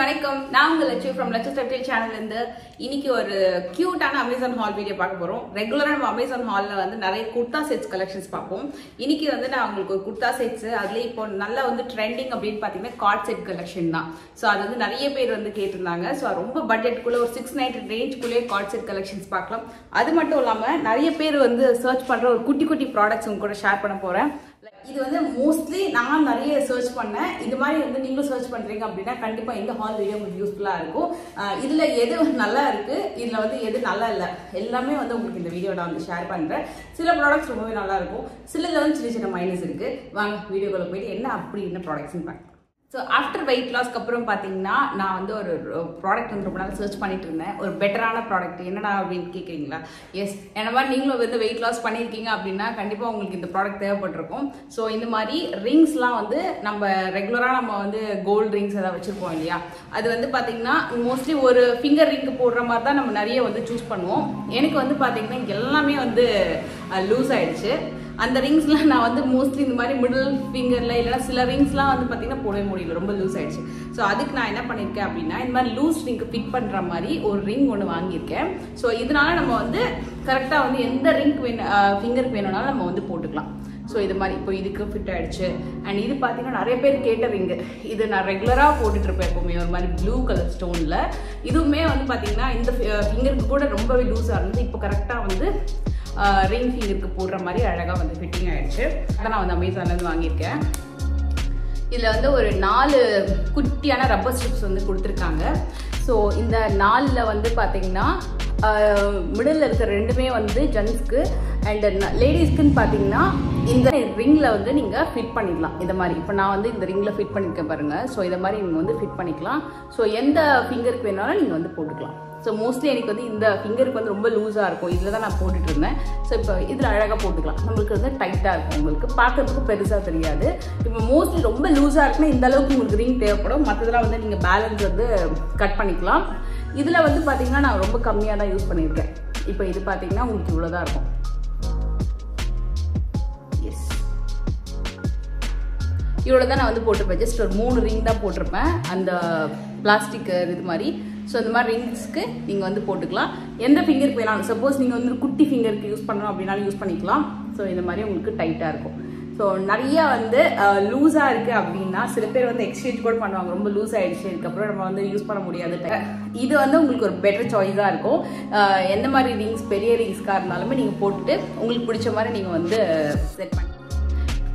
வணக்கம் நான் உங்க லட்சு from லட்சு டெக்டைல் சேனல்ல இருந்து இன்னைக்கு ஒரு கியூட்டான அமேசான் ஹால் வீடியோ பார்க்க போறோம். ரெகுலரா நம்ம அமேசான் ஹால்ல வந்து நிறைய குர்தா செட்ஸ் கலெக்ஷன்ஸ் பார்ப்போம். இன்னைக்கு வந்து நான் உங்களுக்கு ஒரு குர்தா செட்ஸ் அதுல இப்போ நல்லா வந்து ட்ரெண்டிங் அப்படின்னு பாத்தீங்கன்னா கார்ட் செட் கலெக்ஷன் தான். சோ அது வந்து நிறைய பேர் வந்து கேட்டிருந்தாங்க. சோ ரொம்ப பட்ஜெட்குள்ள ஒரு 690 ரேஞ்ச்குள்ளே கார்ட் செட் கலெக்ஷன்ஸ் பார்க்கலாம். அது மட்டும் இல்லாம நிறைய பேர் வந்து சர்ச் பண்ற ஒரு குட்டி குட்டி ப்ராடக்ட்ஸ் உங்க கூட ஷேர் பண்ண போறேன். இது வந்து மோஸ்ட்லி நான் நிறைய சர்ச் பண்ணேன். இது மாதிரி வந்து நீங்களும் சர்ச் பண்றீங்க அப்படின்னா கண்டிப்பா இந்த ஹால் வீடியோ உங்களுக்கு யூஸ்ஃபுல்லா இருக்கும். இதுல எது நல்லா இருக்கு, இதுல வந்து எது நல்லா இல்லை எல்லாமே வந்து உங்களுக்கு இந்த வீடியோ நான் வந்து ஷேர் பண்றேன். சில ப்ராடக்ட்ஸ் ரொம்பவே நல்லா இருக்கும், சிலதுல வந்து சின்ன சின்ன மைனஸ் இருக்கு. வாங்க வீடியோக்குள்ள போயிட்டு என்ன அப்படி என்ன ப்ராடக்ட்ஸ்ன்னு பார்க்கலாம். ஸோ ஆஃப்டர் வெயிட் லாஸ்க்கு அப்புறம் பார்த்தீங்கன்னா நான் வந்து ஒரு ப்ராடக்ட் வந்து ரொம்ப நாள் சர்ச் பண்ணிட்டு இருந்தேன். ஒரு பெட்டரான ப்ராடக்ட் என்னடா அப்படின்னு கேட்குறீங்களா? எஸ், என்ன மாதிரி நீங்களும் வந்து வெயிட் லாஸ் பண்ணியிருக்கீங்க அப்படின்னா கண்டிப்பாக உங்களுக்கு இந்த ப்ராடக்ட் தேவைப்பட்டிருக்கும். ஸோ இந்த மாதிரி ரிங்ஸ்லாம் வந்து நம்ம ரெகுலராக நம்ம வந்து கோல்டு ரிங்ஸ் எதாவது வச்சுருப்போம் இல்லையா, அது வந்து பார்த்தீங்கன்னா மோஸ்ட்லி ஒரு ஃபிங்கர் ரிங்க்கு போடுற மாதிரி தான் நம்ம நிறைய வந்து சூஸ் பண்ணுவோம். எனக்கு வந்து பார்த்தீங்கன்னா எல்லாமே வந்து லூஸ் ஆயிடுச்சு. அந்த ரிங்ஸ்லாம் நான் வந்து மோஸ்ட்லி இந்த மாதிரி மிடில் ஃபிங்கரில் இல்லைனா சில ரிங்ஸ்லாம் வந்து பார்த்தீங்கன்னா போடவே முடியல, ரொம்ப லூஸ் ஆயிடுச்சு. ஸோ அதுக்கு நான் என்ன பண்ணியிருக்கேன் அப்படின்னா இந்த மாதிரி லூஸ் ரிங்க்கு ஃபிட் பண்ணுற மாதிரி ஒரு ரிங் ஒன்று வாங்கியிருக்கேன். ஸோ இதனால நம்ம வந்து கரெக்டாக வந்து எந்த ரிங்க் ஃபிங்கருக்கு வேணும்னாலும் நம்ம வந்து போட்டுக்கலாம். ஸோ இது மாதிரி இப்போ இதுக்கு ஃபிட் ஆகிடுச்சு. அண்ட் இது பார்த்தீங்கன்னா நிறைய பேர் கேட்ட ரிங்கு, இது நான் ரெகுலராக போட்டுட்ருப்பேன் எப்போவுமே, ஒரு மாதிரி ப்ளூ கலர் ஸ்டோனில். இதுவுமே வந்து பார்த்தீங்கன்னா இந்த ஃபிங்கருக்கு கூட ரொம்பவே லூஸாக இருந்தது. இப்போ கரெக்டாக வந்து ரிங் ஃபிங்கருக்கு போடுற மாதிரி அழகாக வந்து ஃபிட்டிங் ஆகிடுச்சு. அதை நான் வந்து அமேசான்லேருந்து வாங்கியிருக்கேன். இதில் வந்து ஒரு 4 குட்டியான ரப்பர் ஸ்ட்ரிப்ஸ் வந்து கொடுத்துருக்காங்க. ஸோ இந்த 4ல் வந்து பார்த்தீங்கன்னா மிடில் இருக்கிற ரெண்டுமே வந்து ஜென்ஸ்க்கு அண்ட் லேடிஸ்க்குன்னு பார்த்தீங்கன்னா இந்த ரிங்கில் வந்து நீங்கள் ஃபிட் பண்ணிக்கலாம். இந்த மாதிரி இப்போ நான் வந்து இந்த ரிங்கில் ஃபிட் பண்ணியிருக்கேன் பாருங்கள். ஸோ இதை மாதிரி நீங்கள் வந்து ஃபிட் பண்ணிக்கலாம். ஸோ எந்த ஃபிங்கருக்கு வேணாலும் நீங்கள் வந்து போட்டுக்கலாம். ஸோ மோஸ்ட்லி எனக்கு வந்து இந்த ஃபிங்கருக்கு வந்து ரொம்ப லூஸாக இருக்கும், இதில் தான் நான் போட்டுட்டு இருந்தேன். ஸோ இப்போ இதில் அழகாக போட்டுக்கலாம். நம்மளுக்கு வந்து டைட்டாக இருக்கும், உங்களுக்கு பார்க்கறதுக்கு பெருசாக தெரியாது. இப்போ மோஸ்ட்லி ரொம்ப லூஸாக இருக்குன்னா இந்த அளவுக்கு உங்களுக்கு ரிங் தேவைப்படும். மற்றதெல்லாம் வந்து நீங்கள் பேலன்ஸ் வந்து கட் பண்ணிக்கலாம். இதில் வந்து பார்த்தீங்கன்னா நான் ரொம்ப கம்மியாக தான் யூஸ் பண்ணியிருக்கேன். இப்போ இது பார்த்தீங்கன்னா உங்களுக்கு இவ்வளோ தான் இருக்கும். எஸ், இவ்வளோ தான் நான் வந்து போட்டிருப்பேன். ஜஸ்ட் ஒரு 3 ரிங் தான் போட்டிருப்பேன் அந்த பிளாஸ்டிக் இது மாதிரி. ஸோ இந்த மாதிரி ரிங்ஸ்க்கு நீங்கள் வந்து போட்டுக்கலாம். எந்த ஃபிங்கருக்கு வேணாலும், சப்போஸ் நீங்கள் வந்து குட்டி ஃபிங்கருக்கு யூஸ் பண்ணணும் அப்படின்னாலும் யூஸ் பண்ணிக்கலாம். ஸோ இந்த மாதிரி உங்களுக்கு டைட்டாக இருக்கும். ஸோ நிறைய வந்து லூஸாக இருக்குது அப்படின்னா சில பேர் வந்து எக்ஸ்சேஞ்ச் கூட பண்ணுவாங்க. ரொம்ப லூஸ் ஆகிடுச்சு, இதுக்கப்புறம் நம்ம வந்து யூஸ் பண்ண முடியாது. இது வந்து உங்களுக்கு ஒரு பெட்டர் சாய்ஸாக இருக்கும். எந்த மாதிரி ரிங்ஸ், பெரிய ரிங்ஸ்க்காக இருந்தாலுமே நீங்கள் போட்டுட்டு உங்களுக்கு பிடிச்ச மாதிரி நீங்கள் வந்து செட் பண்ணி.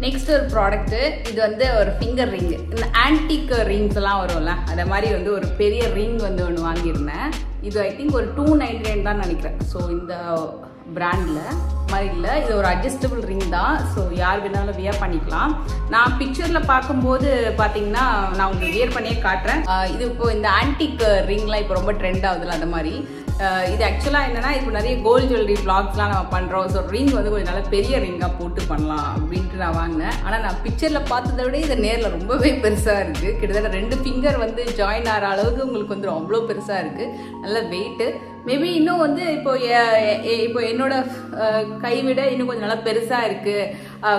நெக்ஸ்ட் ஒரு ப்ராடக்ட்டு, இது வந்து ஒரு ஃபிங்கர் ரிங்கு. இந்த ஆன்டிக் ரிங்ஸ் எல்லாம் வரும்ல, அதை மாதிரி வந்து ஒரு பெரிய ரிங் வந்து ஒன்று வாங்கியிருந்தேன். இது ஐ திங்க் ஒரு 299 தான் நினைக்கிறேன். ஸோ இந்த பிராண்டில் மாதிரி இல்லை, இது ஒரு அட்ஜஸ்டபிள் ரிங் தான். ஸோ யார் வேணாலும் வியர் பண்ணிக்கலாம். நான் பிக்சரில் பார்க்கும்போது பார்த்தீங்கன்னா நான் உங்களுக்கு வியர் பண்ணியே காட்டுறேன். இது இப்போ இந்த ஆன்டிக் ரிங்லாம் இப்போ ரொம்ப ட்ரெண்ட் ஆகுதுல, அந்த மாதிரி. இது ஆக்சுவலாக என்னன்னா இப்போ நிறைய கோல்டு ஜுவல்லரி வ்ளாக்ஸ்லாம் நம்ம பண்ணுறோம். ஸோ ரிங் வந்து கொஞ்சம் நல்லா பெரிய ரிங்காக போட்டு பண்ணலாம் அப்படின்ட்டு நான் வாங்கினேன். ஆனால் நான் பிக்சரில் பார்த்ததை விட இது நேரில் ரொம்பவே பெருசாக இருக்குது. கிட்டத்தட்ட 2 ஃபிங்கர் வந்து ஜாயின் ஆகிற அளவுக்கு உங்களுக்கு வந்து அவ்வளோ பெருசாக இருக்குது. நல்ல வெயிட்டு. மேபி இன்னும் வந்து இப்போ என்னோட கைவிட இன்னும் கொஞ்சம் நல்லா பெருசாக இருக்குது.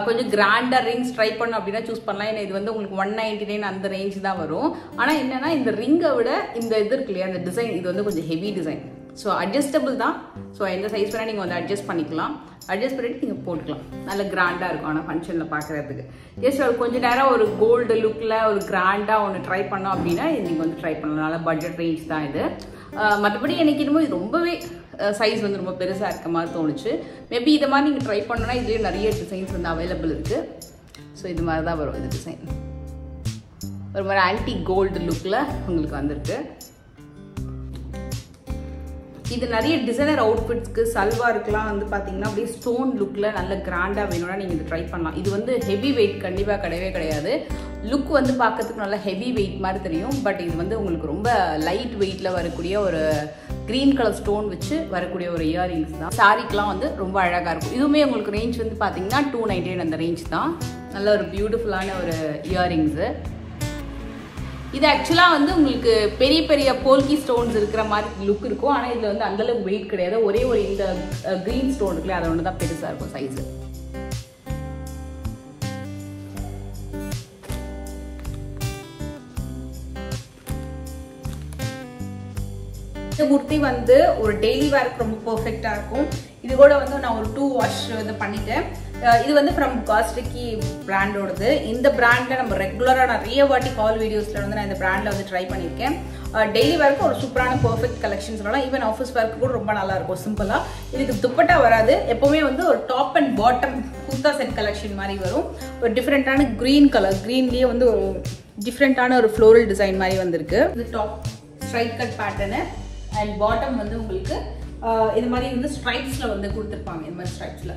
கொஞ்சம் கிராண்டாக ரிங்ஸ் ட்ரை பண்ணணும் அப்படின்னா சூஸ் பண்ணலாம். ஏன்னா இது வந்து உங்களுக்கு 199 அந்த ரேஞ்ச் தான் வரும். ஆனால் என்னன்னா இந்த ரிங்கை விட இந்த இது இருக்கு இல்லையா, அந்த டிசைன், இது வந்து கொஞ்சம் ஹெவி டிசைன். ஸோ அட்ஜஸ்டபிள் தான். ஸோ எந்த சைஸ் வேணால் நீங்கள் வந்து அட்ஜஸ்ட் பண்ணிக்கலாம். அட்ஜஸ்ட் பண்ணிட்டு நீங்கள் போட்டுக்கலாம். நல்ல கிராண்டாக இருக்கும். ஆனால் ஃபங்க்ஷனில் பார்க்குறதுக்கு ஜஸ்ட் ஒரு கொஞ்சம் நேரம் ஒரு கோல்டு லுக்கில் ஒரு கிராண்டாக ஒன்று ட்ரை பண்ணோம் அப்படின்னா நீங்கள் வந்து ட்ரை பண்ணலாம். நல்ல பட்ஜெட் ரேஞ்ச் தான் இது. மற்றபடி எனக்கு என்னமோ இது ரொம்பவே சைஸ் வந்து ரொம்ப பெருசாக இருக்க மாதிரி தோணுச்சு. மேபி இதை மாதிரி நீங்கள் ட்ரை பண்ணோன்னா இதுலேயே நிறைய டிசைன்ஸ் வந்து அவைலபிள் இருக்குது. ஸோ இது மாதிரி தான் வரும் இது டிசைன். ஒரு மாதிரி ஆன்டி கோல்டு லுக்கில் உங்களுக்கு வந்திருக்கு. இது நிறைய டிசைனர் அவுட்ஃபிட்ஸ்க்கு, சல்வாருக்குலாம் வந்து பார்த்தீங்கன்னா அப்படியே ஸ்டோன் லுக்கில் நல்ல கிராண்டாக வேணும்னா நீங்கள் இது ட்ரை பண்ணலாம். இது வந்து ஹெவி வெயிட் கண்டிப்பாக கிடையவே கிடையாது. லுக் வந்து பார்க்கறதுக்கு நல்லா ஹெவி வெயிட் மாதிரி தெரியும். பட் இது வந்து உங்களுக்கு ரொம்ப லைட் வெயிட்டில் வரக்கூடிய ஒரு க்ரீன் கலர் ஸ்டோன் வச்சு வரக்கூடிய ஒரு இயரிங்ஸ் தான். சாரிக்கெலாம் வந்து ரொம்ப அழகாக இருக்கும். இதுவுமே உங்களுக்கு ரேஞ்ச் வந்து பார்த்தீங்கன்னா 299 அந்த ரேஞ்ச் தான். நல்ல ஒரு பியூட்டிஃபுல்லான ஒரு இயரிங்ஸு. இது ஆக்சுவலாக வந்து உங்களுக்கு பெரிய பெரிய போல்கி ஸ்டோன்ஸ் இருக்கிற மாதிரி லுக் இருக்கும். ஆனால் இதில் வந்து அந்தளவுக்கு வெயிட் கிடையாது. ஒரே ஒரு இந்த க்ரீன் ஸ்டோன் இருக்குல்ல, அது ஒன்று தான் பெருசாக இருக்கும் சைஸு. இந்த குர்த்தி வந்து ஒரு டெய்லி வேருக்கு ரொம்ப பெர்ஃபெக்ட்டா இருக்கும். இது கூட வந்து நான் ஒரு 2 வாஷ் வந்து பண்ணிட்டேன். இது வந்து ஃப்ரம் காஸ்ட்ரிக்கி பிராண்டோடது. இந்த பிராண்ட்ல நம்ம ரெகுலரா நிறைய வாட்டி கால் வீடியோஸ்ல வந்து நான் இந்த பிராண்ட்ல வந்து ட்ரை பண்ணியிருக்கேன். டெய்லி வேருக்கு ஒரு சூப்பரான பெர்ஃபெக்ட் கலெக்ஷன் சொல்லலாம். ஈவன் ஆஃபீஸ் வேருக்கு கூட ரொம்ப நல்லா இருக்கும் சிம்பிளா. இதுக்கு துப்பட்டா வராது. எப்பவுமே வந்து ஒரு top and bottom kurta set collection மாதிரி வரும். ஒரு டிஃப்ரெண்டான கிரீன் கலர், கிரீன்லயே வந்து ஒரு டிஃப்ரெண்டான ஒரு ஃப்ளோரல் டிசைன் மாதிரி வந்திருக்கு. இது top straight cut pattern and bottom வந்து உங்களுக்கு இது மாதிரி வந்து ஸ்ட்ரைப்ஸ்ல வந்து கொடுத்துருப்பாங்க. இந்த மாதிரி ஸ்ட்ரைப்ஸ்ல.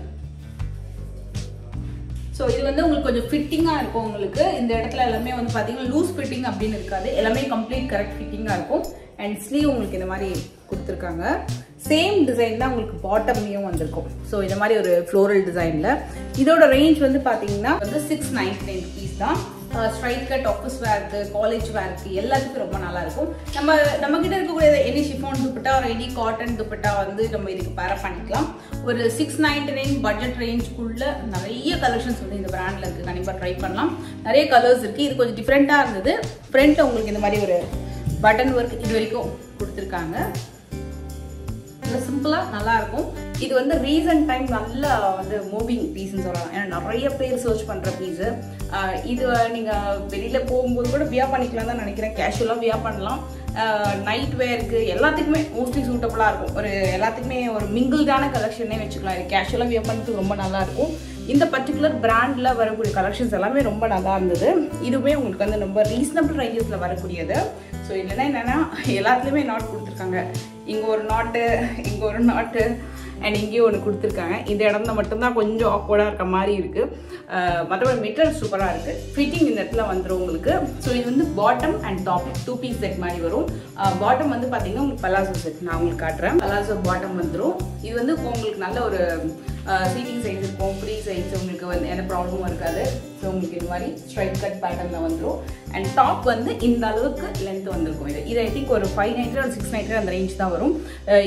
ஸோ இது வந்து உங்களுக்கு கொஞ்சம் ஃபிட்டிங்காக இருக்கும். உங்களுக்கு இந்த இடத்துல எல்லாமே வந்து பார்த்தீங்கன்னா லூஸ் ஃபிட்டிங் அப்படின்னு இருக்காது. எல்லாமே கம்ப்ளீட் கரெக்ட் ஃபிட்டிங்காக இருக்கும். அண்ட் ஸ்லீவ் உங்களுக்கு இந்த மாதிரி கொடுத்துருக்காங்க. சேம் டிசைன் தான் உங்களுக்கு பாட்டம்லையும் வந்திருக்கும். ஸோ இந்த மாதிரி ஒரு ஃப்ளோரல் டிசைனில் இதோட ரேஞ்ச் வந்து பார்த்தீங்கன்னா வந்து 699 rupees தான். ஸ்ட்ரைட் கட் ஆஃபீஸ் வேருக்கு, காலேஜ் வேருக்கு எல்லாத்துக்கும் ரொம்ப நல்லா இருக்கும். நம்ம கிட்ட இருக்கக்கூடிய எனி ஷிஃபான் துப்பட்டா ஒரு எனி காட்டன் துப்பட்டா வந்து நம்ம இதுக்கு பேர பண்ணிக்கலாம். ஒரு 699 பட்ஜெட் ரேஞ்சுக்குள்ள நிறைய கலெக்ஷன்ஸ் வந்து இந்த பிராண்ட்ல இருக்கு. கண்டிப்பா ட்ரை பண்ணலாம். நிறைய கலர்ஸ் இருக்கு. இது கொஞ்சம் டிஃப்ரெண்டா இருந்தது. ஃப்ரண்ட்ல உங்களுக்கு இந்த மாதிரி ஒரு பட்டன் ஒர்க் இது வரைக்கும் கொடுத்துருக்காங்க. சிம்பிளா நல்லா இருக்கும். இது வந்து ரீசன்ட் டைம் நல்லா வந்து மூவிங் பீஸ்ன்னு சொல்லலாம். ஏன்னா நிறைய பேர் சர்ச் பண்ற பீஸ். இது நீங்க வெளியில போகும்போது கூட வியா பண்ணிக்கலாம் தான் நினைக்கிறேன். கேஷுவலா வியா பண்ணலாம். நைட் வேருக்கு எல்லாத்துக்குமே மோஸ்ட்லி சூட்டபுளா இருக்கும். ஒரு எல்லாத்துக்குமே ஒரு மிங்கிள்டான கலெக்ஷனே வச்சுக்கலாம். இது கேஷுவலா வியா பண்ணுறதுக்கு ரொம்ப நல்லா இருக்கும். இந்த பர்டிகுலர் பிராண்ட்ல வரக்கூடிய கலெக்ஷன்ஸ் எல்லாமே ரொம்ப நல்லா இருந்தது. இதுவே உங்களுக்கு வந்து ரொம்ப ரீசனபிள் ரேஞ்சஸ்ல வரக்கூடியது. ஸோ இல்லைன்னா என்னன்னா எல்லாத்துலேயுமே நாட் கொடுத்துருக்காங்க. இங்கே ஒரு நாட்டு, இங்கே ஒரு நாட்டு அண்ட் இங்கேயும் ஒன்று கொடுத்துருக்காங்க. இந்த இடத்துல மட்டும்தான் கொஞ்சம் ஆக்வர்டாக இருக்க மாதிரி இருக்குது. மற்றபடி மெட்டீரியல் சூப்பராக இருக்குது. ஃபிட்டிங் இந்த இடத்துல வந்துடும் உங்களுக்கு. ஸோ இது வந்து bottom and top 2 piece set மாதிரி வரும். பாட்டம் வந்து பார்த்தீங்கன்னா உங்களுக்கு பலாசோ செட் நான் உங்களுக்கு காட்டுறேன். பலாசோ பாட்டம் வந்துடும். இது வந்து உங்களுக்கு நல்ல ஒரு சீட்டிங் சைஸ் இருக்கும். ஃப்ரீ சைஸ் உங்களுக்கு வந்து எந்த ப்ராப்ளமும் இருக்காது. ஸோ உங்களுக்கு இது மாதிரி ஸ்ட்ரைட் கட் பேட்டர்னில் வந்துடும். அண்ட் டாப் வந்து இந்த அளவுக்கு லென்த் வந்திருக்கும். இது ஐ திங்க் ஒரு 590 ஒரு 690 அந்த ரேஞ்ச் தான் வரும்.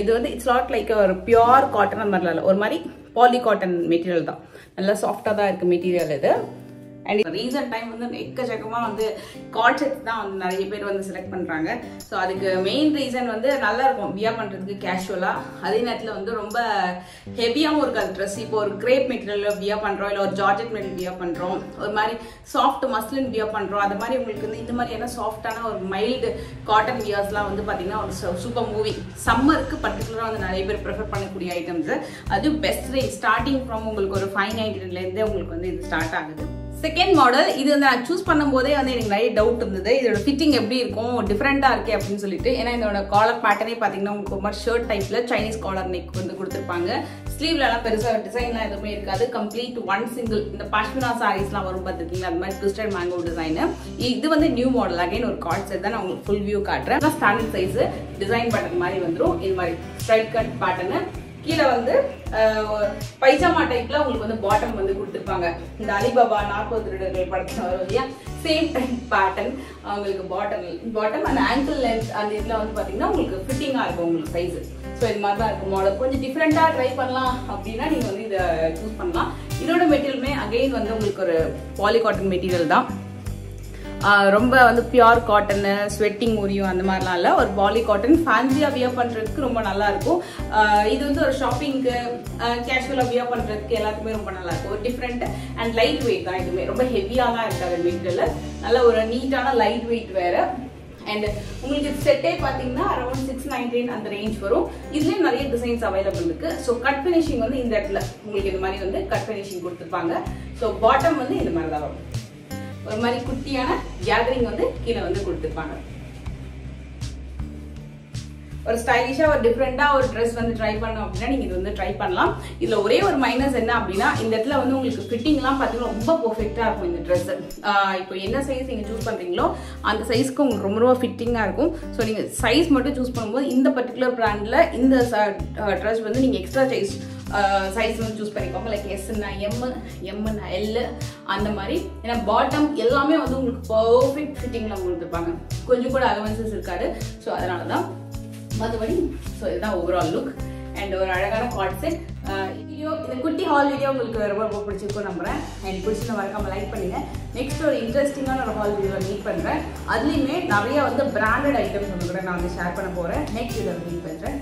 இது வந்து இட்ஸ் நாட் லைக் ஒரு பியூர் காட்டன் அந்த மாதிரிலாம் இல்லை. ஒரு மாதிரி பாலி காட்டன் மெட்டீரியல் தான். நல்லா சாஃப்டாக தான் இருக்குது மெட்டீரியல் இது. அண்ட் ரீசன்ட் டைம் வந்து எக்கச்சக்கமாக வந்து காட் செட்ஸ் தான் வந்து நிறைய பேர் வந்து செலக்ட் பண்ணுறாங்க. ஸோ அதுக்கு மெயின் ரீசன் வந்து நல்லா இருக்கும் வியா பண்ணுறதுக்கு கேஷுவலாக. அதே நேரத்தில் வந்து ரொம்ப ஹெவியாகவும் இருக்காது ட்ரெஸ். இப்போ ஒரு கிரேப் மெட்டீரியல் வியா பண்ணுறோம், இல்லை ஒரு ஜார்ஜெட் மெட்டீரியல் வியா பண்ணுறோம், ஒரு மாதிரி சாஃப்ட் மஸ்லின் வியா பண்ணுறோம். அது மாதிரி உங்களுக்கு வந்து இந்த மாதிரியான சாஃப்டான ஒரு மைல்டு காட்டன் வியர்ஸ்லாம் வந்து பார்த்தீங்கன்னா ஒரு சூப்பர் மூவி. சம்மருக்கு பர்டிகுலராக வந்து நிறைய பேர் ப்ரிஃபர் பண்ணக்கூடிய ஐட்டம்ஸ். அதுவும் பெஸ்ட் ரேஞ்ச் ஸ்டார்டிங் ஃப்ரம் உங்களுக்கு ஒரு 599 உங்களுக்கு வந்து இது ஸ்டார்ட் ஆகுது. செகண்ட் மாடல் இது வந்து நான் சூஸ் பண்ணும்போதே வந்து எனக்கு நிறைய டவுட் இருந்தது. இதோட ஃபிட்டிங் எப்படி இருக்கும், டிஃப்ரெண்டா இருக்கே அப்படின்னு சொல்லிட்டு. ஏன்னா இதோட காலர் பேட்டர்னே பார்த்தீங்கன்னா உங்களுக்கு ஒரு மாதிரி ஷர்ட் டைப்ல சைனீஸ் காலர் நெக் வந்து கொடுத்துருப்பாங்க. ஸ்லீவ்ல எல்லாம் பெருசாக டிசைன்லாம் எதுவுமே இருக்காது. கம்ப்ளீட் ஒன் சிங்கிள் இந்த பாஷ்மினா சாரீஸ்லாம் வரும் பார்த்துருக்கீங்களா, அது மாதிரி ட்விஸ்டட் மேங்கோ டிசைன். இது வந்து நியூ மாடல். அகைன் ஒரு கார்ட் செட் தான் நான் உங்களுக்கு ஃபுல் வியூ காட்டுறேன். ஸ்டாண்டர்ட் சைஸ் டிசைன் பேட்டர்ன் மாதிரி வந்துடும். இது மாதிரி ஸ்ட்ரைட் கட் பேட்டர்னு. கீழே வந்து பைஜாமா டைப்ல உங்களுக்கு வந்து பாட்டம் வந்து கொடுத்துருப்பாங்க. இந்த அலிபாபா 40 திருடர்கள் படத்துல வரும் இல்லையா, சேம் டைப் பேட்டர்ன் உங்களுக்கு பாட்டம் அண்ட் ஆங்கிள் லென்த் அந்த இதுல வந்து பாத்தீங்கன்னா உங்களுக்கு ஃபிட்டிங்கா இருக்கும் உங்களுக்கு சைஸ். ஸோ இது மாதிரி தான் இருக்கும் மாடல். கொஞ்சம் டிஃப்ரெண்டா ட்ரை பண்ணலாம் அப்படின்னா நீங்க வந்து இதை சூஸ் பண்ணலாம். இதோட மெட்டீரியலுமே அகைன் வந்து உங்களுக்கு ஒரு பாலி காட்டன் மெட்டீரியல் தான். ரொம்ப வந்து பியூர் காட்டனு ஸ்வெட்டிங் உரியும் அந்த மாதிரிலாம் இல்லை. ஒரு பாலி காட்டன் ஃபேன்சியாக வியர் பண்ணுறதுக்கு ரொம்ப நல்லா இருக்கும். இது வந்து ஒரு ஷாப்பிங்க்கு கேஷுவலாக வியர் பண்ணுறதுக்கு எல்லாத்துக்குமே ரொம்ப நல்லா இருக்கும். ஒரு டிஃப்ரெண்ட் அண்ட் லைட் வெயிட் தான். இதுவுமே ரொம்ப ஹெவியாலாம் இருக்காது மெட்டீரியல். நல்ல ஒரு நீட்டான லைட் வெயிட் வேறு. அண்ட் உங்களுக்கு செட்டே பார்த்தீங்கன்னா அரௌண்ட் 699 அந்த ரேஞ்ச் வரும். இதுலேயும் நிறைய டிசைன்ஸ் அவைலபிள் இருக்கு. ஸோ கட் ஃபினிஷிங் வந்து இந்த இடத்துல உங்களுக்கு இந்த மாதிரி வந்து கட் ஃபினிஷிங் கொடுத்துருப்பாங்க. ஸோ பாட்டம் வந்து இந்த மாதிரி தான் வரும். ஒரு மாதிரி குட்டியான கேதரிங் வந்து கீழே வந்து கொடுத்துருப்பாங்க. ஒரு ஸ்டைலிஷா ஒரு டிஃப்ரெண்டா ஒரு ட்ரெஸ் வந்து ட்ரை பண்ணோம் அப்படின்னா நீங்க இது வந்து ட்ரை பண்ணலாம். இதுல ஒரே ஒரு மைனஸ் என்ன அப்படின்னா இந்த இடத்துல வந்து உங்களுக்கு ஃபிட்டிங்லாம் பார்த்தீங்கன்னா ரொம்ப பெர்ஃபெக்டா இருக்கும் இந்த ட்ரெஸ். இப்போ என்ன சைஸ் நீங்க சூஸ் பண்றீங்களோ அந்த சைஸ்க்கு உங்களுக்கு ரொம்ப ரொம்ப ஃபிட்டிங்கா இருக்கும். ஸோ நீங்க சைஸ் மட்டும் சூஸ் பண்ணும்போது இந்த பர்டிகுலர் பிராண்ட்ல இந்த ட்ரெஸ் வந்து நீங்க எக்ஸ்ட்ரா சைஸ் வந்து சூஸ் பண்ணிக்கோங்க. லைக் எஸ்ன்னா எம்னா எல் அந்த மாதிரி. ஏன்னா பாட்டம் எல்லாமே வந்து உங்களுக்கு பர்ஃபெக்ட் ஃபிட்டிங்ல கொடுத்துருப்பாங்க. கொஞ்சம் கூட அலவன்சஸ் இருக்காது. ஸோ அதனால தான் மற்றபடி ஸோ இதுதான் ஓவரால் லுக். அண்ட் ஒரு அழகான கார்ட் செட். வீடியோ இந்த குட்டி ஹால் வீடியோ உங்களுக்கு ரொம்ப பிடிச்சிருக்கும் நம்புறேன். அண்ட் பிடிச்சிருந்த மறக்காம லைக் பண்ணுங்க. நெக்ஸ்ட் ஒரு இன்ட்ரெஸ்டிங்கான ஒரு ஹால் வீடியோ மீட் பண்றேன். அதுலயுமே நிறைய வந்து பிராண்டட் ஐட்டம்ஸ் வந்து கூட நான் வந்து ஷேர் பண்ண போறேன். நெக்ஸ்ட் இதை மீட் பண்றேன்.